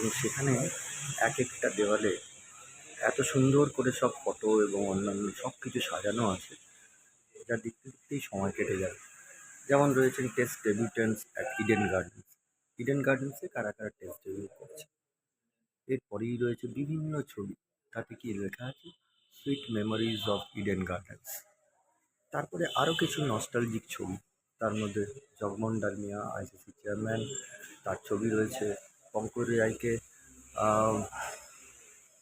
এবং সেখানে এক একটা দেওয়ালে এত সুন্দর করে সব ফটো এবং অন্যান্য সব কিছু সাজানো আছে, যা দেখতে দেখতেই সময় কেটে যায়। যেমন রয়েছেন test debutants at Eden Gardens. Eden গার্ডেন্সে কারা কারা টেস্ট ডেবিউট করছে। এরপরেই রয়েছে বিভিন্ন ছবি, তাতে কি লেখা আছে, sweet memories of Eden gardens. তারপরে আরও কিছু নস্টালজিক ছবি, তার মধ্যে জগমোহন ডালমিয়া আইসিসি চেয়ারম্যান, তার ছবি রয়েছে। পঙ্কজ রায়কে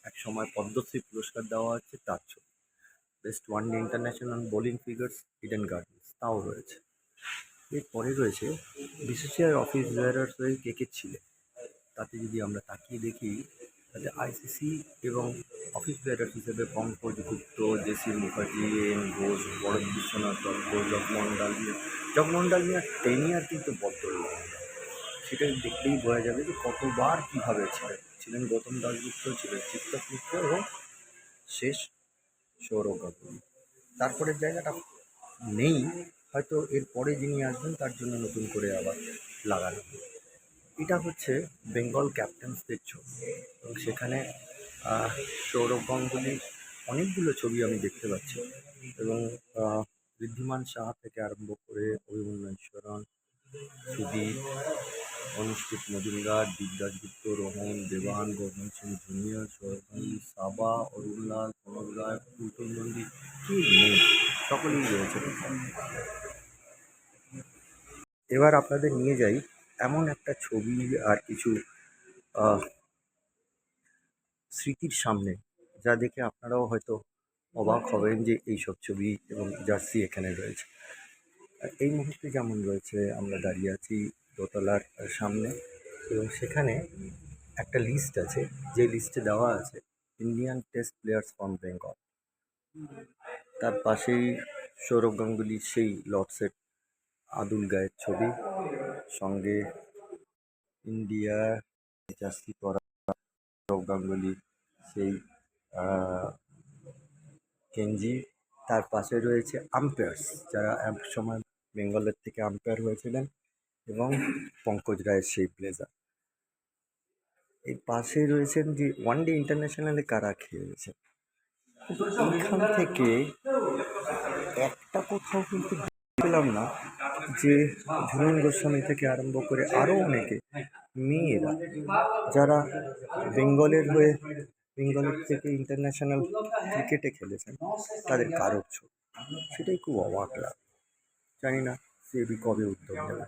এক সময় পদ্মশ্রী পুরস্কার দেওয়া হচ্ছে, তার ছবি। Best one day international bowling figures Eden gardens, তাও রয়েছে। এরপরে রয়েছে বিসিসিআই অফিস বেয়ারার্স হয়ে কে কে ছিলেন, তাতে যদি আমরা তাকিয়ে দেখি, তাতে আইসিসি এবং অফিস বেয়ারার হিসেবে পঙ্কজ গুপ্ত, জেসি মুখার্জি, এন ঘোষ, ভরত বিশ্বনাথ দত্ত, জগমোহন ডালমিয়ার টেনিয়ার কিন্তু বদল, সেটা দেখলেই বোঝা যাবে যে কতবার কীভাবে ছিলেন গৌতম দাশগুপ্ত, ছিলেন চিত্তক মিত্র এবং শেষ সৌরভ গাঙ্গুলি। তারপরের জায়গাটা নেই, হয়তো এরপরে যিনি আসবেন তার জন্য নতুন করে আবার লাগানো। এটা হচ্ছে বেঙ্গল ক্যাপ্টেন্সদের ছবি, এবং সেখানে সৌরভ গাঙ্গুলির অনেকগুলো ছবি আমি দেখতে পাচ্ছি, এবং ঋদ্ধিমান সাহা থেকে আরম্ভ করে অভিমন্যু ঈশ্বরন, সুদীপ, অনুষ্ঠিত মজুমদার, দিবদাস গুপ্ত, রোহন, দেবান, গৌতম সিং জুনিয়র, সৌরভ গাঙ্গুলি, সাবা, অরুণলাল, প্রণব রায়, পুতুল নন্দী, কি নেই, সকলেই রয়েছে। এবার আপনাদের নিয়ে যাই এমন একটা ছবি আর কিছু স্মৃতির সামনে, যা দেখে আপনারাও হয়তো অবাক হবেন যে এইসব ছবি এবং জার্সি এখানে রয়েছে। এই মুহূর্তে যেমন রয়েছে, আমরা দাঁড়িয়ে আছি দোতলার সামনে, এবং সেখানে একটা লিস্ট আছে, যে লিস্টে দেওয়া আছে Indian test players from Bengal. তার পাশেই সৌরভ গাঙ্গুলির সেই লর্ডসের আদুল গায়ের ছবি, সঙ্গে ইন্ডিয়া জার্সি পরা সৌরভ গাঙ্গুলি, সেই কেঞ্জি। তার পাশে রয়েছে আম্পায়ার্স, যারা এক সময় বেঙ্গলের থেকে আম্পায়ার হয়েছিলেন, এবং পঙ্কজ রায়ের সেই ব্লেজার। এই পাশে রয়েছেন যে ওয়ানডে ইন্টারন্যাশনালে কারা খেলেছেন। কিন্তু এইখান থেকে একটা কোথাও কিন্তু পেলাম না যে ঝুলন গোস্বামী থেকে আরম্ভ করে আরও অনেকে মেয়েরা যারা বেঙ্গলের হয়ে বেঙ্গলের থেকে ইন্টারন্যাশনাল ক্রিকেটে খেলেছেন, তাদের কারোর ছবি, সেটাই খুব অবাক লাগে। জানি না সে কবে উদ্যোগ নেবে।